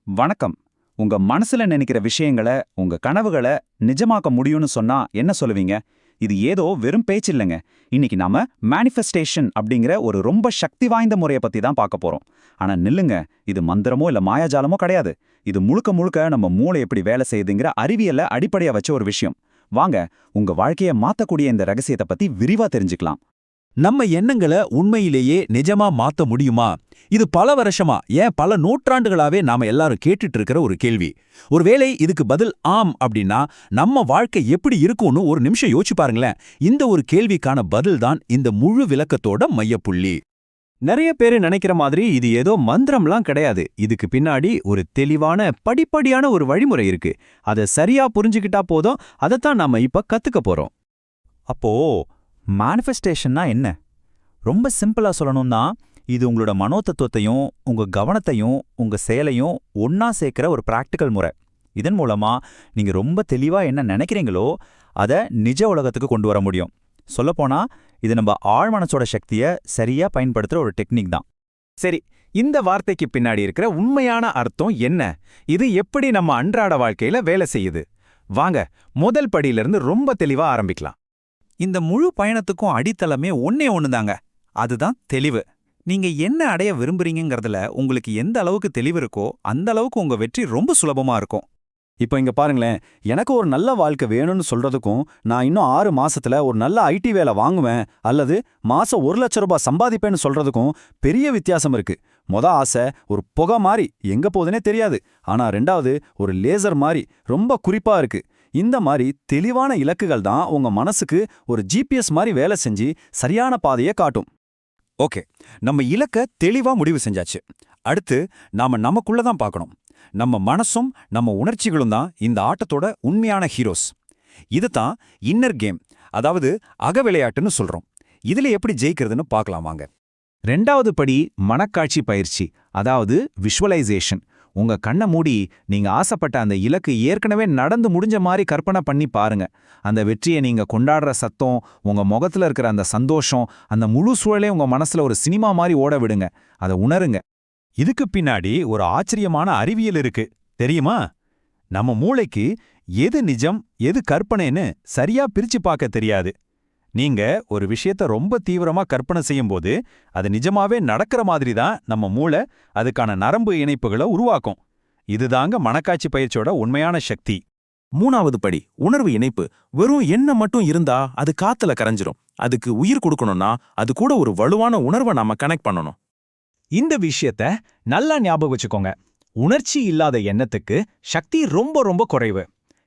வணக்கம். உங்க மனசுல நினைக்கிற விஷயங்கள, உங்க கனவுகள நிஜமாக்க முடியும்னு சொன்னா என்ன சொல்லுவீங்க? இது ஏதோ வெறும் பேச்சு இல்லைங்க. இன்னைக்கு நாம மேனிஃபெஸ்டேஷன் அப்படிங்கிற ஒரு ரொம்ப சக்தி வாய்ந்த முறைய பத்தி தான் பார்க்க போறோம். ஆனா நில்லுங்க, இது மந்திரமோ இல்ல மாயாஜாலமோ கிடையாது. இது முழுக்க முழுக்க நம்ம மூளை எப்படி வேலை செய்யுதுங்கிற அறிவியல அடிப்படையா வச்ச ஒரு விஷயம். வாங்க, உங்க வாழ்க்கைய மாத்தக்கூடிய இந்த ரகசியத்தை பத்தி விரிவா தெரிஞ்சுக்கலாம். நம்ம எண்ணங்களை உண்மையிலேயே நிஜமா மாத்த முடியுமா? இது பல வருஷமா, ஏன் பல நூற்றாண்டுகளாவே நாம எல்லாரும் கேட்டுட்டு இருக்கிற ஒரு கேள்வி. ஒருவேளை இதுக்கு பதில் ஆம் அப்படின்னா நம்ம வாழ்க்கை எப்படி இருக்கும்னு ஒரு நிமிஷம் யோசிச்சு பாருங்களேன். இந்த ஒரு கேள்விக்கான பதில் தான் இந்த முழு விளக்கத்தோட மையப்புள்ளி. நிறைய பேரு நினைக்கிற மாதிரி இது ஏதோ மந்திரம்லாம் கிடையாது. இதுக்கு பின்னாடி ஒரு தெளிவான படிப்படியான ஒரு வழிமுறை இருக்கு. அதை சரியா புரிஞ்சுக்கிட்டா போதும். அதைத்தான் நாம இப்ப கத்துக்க போறோம். அப்போ மேனிஃபெஸ்டேஷன்னா என்ன? ரொம்ப சிம்பிளா சொல்லணும்னா, இது உங்களோட மனோதத்துவத்தையும் உங்க கவனத்தையும் உங்க செயலையும் ஒன்னா சேர்க்கிற ஒரு பிராக்டிக்கல் முறை. இதன் மூலமா நீங்க ரொம்ப தெளிவா என்ன நினைக்கிறீங்களோ அதை நிஜ உலகத்துக்கு கொண்டு வர முடியும். சொல்லப்போனா இது நம்ம ஆழ்மனசோட சக்தியை சரியா பயன்படுத்துற ஒரு டெக்னிக் தான். சரி, இந்த வார்த்தைக்கு பின்னாடி இருக்கிற உண்மையான அர்த்தம் என்ன? இது எப்படி நம்ம அன்றாட வாழ்க்கையில வேலை செய்யுது? வாங்க, முதல் படியிலிருந்து ரொம்ப தெளிவா ஆரம்பிக்கலாம். இந்த முழு பயணத்துக்கும் அடித்தளமே ஒன்னே ஒண்ணுதாங்க. அதுதான் தெளிவு. நீங்க என்ன அடைய விரும்புறீங்கிறதுல உங்களுக்கு எந்த அளவுக்கு தெளிவு இருக்கோ அந்த அளவுக்கு உங்க வெற்றி ரொம்ப சுலபமா இருக்கும். இப்போ இங்க பாருங்களேன், எனக்கு ஒரு நல்ல வாழ்க்கை வேணும்னு சொல்றதுக்கும் நான் இன்னும் 6 மாசத்துல ஒரு நல்ல ஐடி வேலை வாங்குவேன் அல்லது மாசம் 1,00,000 சம்பாதிப்பேன்னு சொல்றதுக்கும் பெரிய வித்தியாசம் இருக்கு. ஆசை ஒரு புகை மாதிரி எங்க போகுதுன்னே தெரியாது. ஆனா ரெண்டாவது ஒரு லேசர் மாதிரி ரொம்ப குறிப்பா இருக்கு. இந்த மாதிரி தெளிவான இலக்குகள் தான் உங்க மனசுக்கு ஒரு ஜிபிஎஸ் மாதிரி வேலை செஞ்சு சரியான பாதையை காட்டும். ஓகே, நம்ம இலக்க தெளிவா முடிவு செஞ்சாச்சு. அடுத்து நாம நமக்குள்ள தான் பார்க்கணும். நம்ம மனசும் நம்ம உணர்ச்சிகளும் தான் இந்த ஆட்டத்தோட உண்மையான ஹீரோஸ். இதுதான் இன்னர் கேம், அதாவது அக விளையாட்டுன்னு சொல்றோம். இதுல எப்படி ஜெயிக்கிறதுன்னு பார்க்கலாம் வாங்க. 2வது படி மனக்காட்சி பயிற்சி, அதாவது விஷுவலைசேஷன். உங்க கண்ணை மூடி நீங்க ஆசைப்பட்ட அந்த இலக்கு ஏற்கனவே நடந்து முடிஞ்ச மாதிரி கற்பனை பண்ணி பாருங்க. அந்த வெற்றியை நீங்க கொண்டாடுற சத்தம், உங்க முகத்துல இருக்கிற அந்த சந்தோஷம், அந்த முழு சூழலே உங்க மனசுல ஒரு சினிமா மாதிரி ஓட விடுங்க. அதை உணருங்க. இதுக்கு பின்னாடி ஒரு ஆச்சரியமான அறிவியல் இருக்கு தெரியுமா? நம்ம மூளைக்கு எது நிஜம் எது கற்பனைன்னு சரியா பிரிச்சு பார்க்க தெரியாது. நீங்க ஒரு விஷயத்த ரொம்ப தீவிரமா கற்பனை செய்யும்போது அது நிஜமாவே நடக்கிற மாதிரி தான் நம்ம மூளை அதுக்கான நரம்பு இணைப்புகளை உருவாக்கும். இதுதாங்க மனக்காட்சி பயிற்சியோட உண்மையான சக்தி. 3வது படி உணர்வு இணைப்பு. வெறும் எண்ணம் மட்டும் இருந்தா அது காத்துல கரைஞ்சிரும். அதுக்கு உயிர் கொடுக்கணும்னா அது கூட ஒரு வலுவான உணர்வை நாம கனெக்ட் பண்ணணும். இந்த விஷயத்த நல்லா ஞாபகம் வச்சுக்கோங்க. உணர்ச்சி இல்லாத எண்ணத்துக்கு சக்தி ரொம்ப ரொம்ப குறைவு.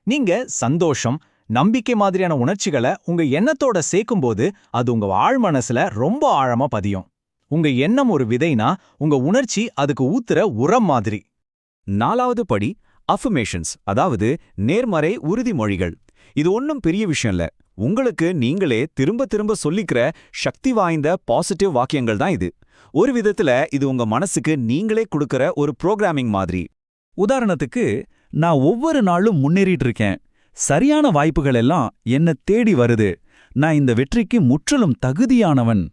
நீங்க சந்தோஷம், நம்பிக்கை மாதிரியான உணர்ச்சிகளை உங்க எண்ணத்தோட சேர்க்கும்போது அது உங்க ஆழ்மனசுல ரொம்ப ஆழமா பதியும். உங்க எண்ணம் ஒரு விதைனா உங்க உணர்ச்சி அதுக்கு ஊத்துற உரம் மாதிரி. 4வது படி அஃபர்மேஷன்ஸ், அதாவது நேர்மறை உறுதிமொழிகள். இது ஒன்றும் பெரிய விஷயம் இல்ல. உங்களுக்கு நீங்களே திரும்ப திரும்ப சொல்லிக்கிற சக்தி வாய்ந்த பாசிட்டிவ் வாக்கியங்கள் தான் இது. ஒரு விதத்துல இது உங்க மனசுக்கு நீங்களே கொடுக்கிற ஒரு புரோகிராமிங் மாதிரி. உதாரணத்துக்கு, நான் ஒவ்வொரு நாளும் முன்னேறிட்டு இருக்கேன், சரியான வாய்ப்புகள் எல்லாம் என்ன தேடி வருது, நான் இந்த வெற்றிக்கு முற்றிலும் தகுதியானவன்.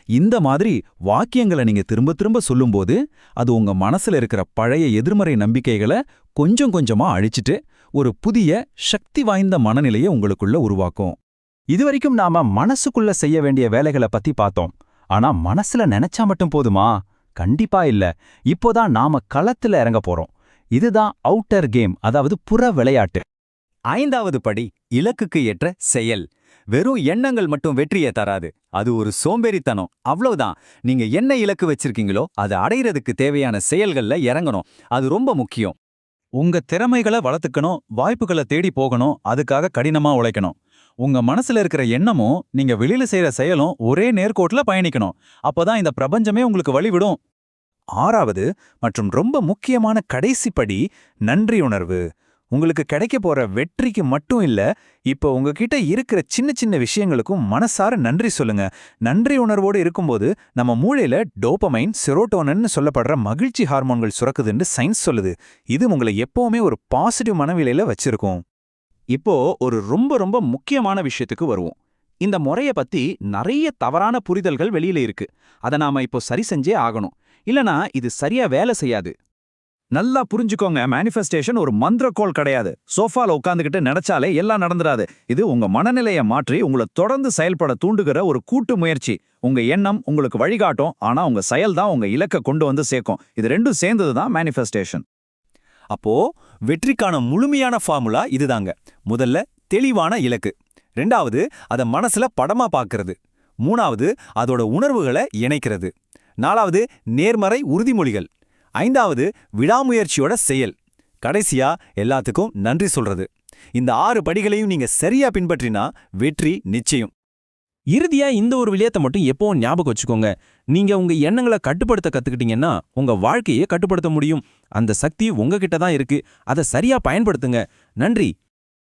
இந்த மாதிரி வாக்கியங்களை நீங்க திரும்ப திரும்ப சொல்லும்போது அது உங்க மனசுல இருக்கிற பழைய எதிர்மறை நம்பிக்கைகளை கொஞ்சம் கொஞ்சமா அழிச்சிட்டு ஒரு புதிய சக்தி வாய்ந்த மனநிலையை உங்களுக்குள்ள உருவாக்கும். இதுவரைக்கும் நாம மனசுக்குள்ள செய்ய வேண்டிய வேலைகளை பத்தி பார்த்தோம். ஆனா மனசுல நினைச்சா மட்டும் போதுமா? கண்டிப்பா இல்ல. இப்போதான் நாம களத்துல இறங்க போறோம். இதுதான் அவுட்டர் கேம், அதாவது புற விளையாட்டு. 5வது படி இலக்குக்கு ஏற்ற செயல். வெறும் எண்ணங்கள் மட்டும் வெற்றியை தராது. அது ஒரு சோம்பேறித்தனம், அவ்வளவுதான். நீங்க என்ன இலக்கு வச்சிருக்கீங்களோ அதை அடையிறதுக்கு தேவையான செயல்கள்ல இறங்கணும். அது ரொம்ப முக்கியம். உங்க திறமைகளை வளர்த்துக்கணும், வாய்ப்புகளை தேடி போகணும், அதுக்காக கடினமா உழைக்கணும். உங்க மனசுல இருக்கிற எண்ணமும் நீங்க வெளியில செய்யற செயலும் ஒரே நேர்கோட்டுல பயணிக்கணும். அப்பதான் இந்த பிரபஞ்சமே உங்களுக்கு வழிவிடும். 6வது மற்றும் ரொம்ப முக்கியமான கடைசி படி நன்றி உணர்வு. உங்களுக்கு கிடைக்க போற வெற்றிக்கு மட்டும் இல்ல, இப்போ உங்ககிட்ட இருக்கிற சின்ன சின்ன விஷயங்களுக்கும் மனசார நன்றி சொல்லுங்க. நன்றி உணர்வோடு இருக்கும்போது நம்ம மூளையில டோபமைன், செரோட்டோனின்னு சொல்லப்படுற மகிழ்ச்சி ஹார்மோன்கள் சுரக்குதுன்னு சயின்ஸ் சொல்லுது. இது உங்களை எப்பவுமே ஒரு பாசிட்டிவ் மனநிலையில வச்சிருக்கும். இப்போ ஒரு ரொம்ப ரொம்ப முக்கியமான விஷயத்துக்கு வருவோம். இந்த முறைய பத்தி நிறைய தவறான புரிதல்கள் வெளியில இருக்கு. அதை நாம இப்போ சரி செஞ்சே ஆகணும். இல்லனா இது சரியா வேலை செய்யாது. நல்லா புரிஞ்சுக்கோங்க, மேனிஃபெஸ்டேஷன் ஒரு மந்திரக்கோள் கிடையாது. சோஃபால உட்காந்துக்கிட்டு நினைச்சாலே எல்லாம் நடந்துராது. இது உங்க மனநிலையை மாற்றி உங்களை தொடர்ந்து செயல்பட தூண்டுகிற ஒரு கூட்டு முயற்சி. உங்க எண்ணம் உங்களுக்கு வழிகாட்டும், ஆனா உங்க செயல் தான் உங்க இலக்கை கொண்டு வந்து சேர்க்கும். இது ரெண்டும் சேர்ந்தது தான் மேனிஃபெஸ்டேஷன். அப்போ வெற்றிக்கான முழுமையான ஃபார்முலா இதுதாங்க. முதல்ல தெளிவான இலக்கு, ரெண்டாவது அத மனசுல படமா பார்க்கிறது, மூணாவது அதோட உணர்வுகளை இணைக்கிறது, நாலாவது நேர்மறை உறுதிமொழிகள், ஐந்தாவது விடாமுயற்சியோட செயல், கடைசியா எல்லாத்துக்கும் நன்றி சொல்றது. இந்த 6 படிகளையும் நீங்க சரியா பின்பற்றினா வெற்றி நிச்சயம். இறுதியா இந்த ஒரு விளையாட்டை மட்டும் எப்பவும் ஞாபகம் வச்சுக்கோங்க. நீங்க உங்க எண்ணங்களை கட்டுப்படுத்த கத்துக்கிட்டீங்கன்னா உங்க வாழ்க்கையை கட்டுப்படுத்த முடியும். அந்த சக்தி உங்ககிட்ட தான் இருக்கு. அதை சரியா பயன்படுத்துங்க. நன்றி.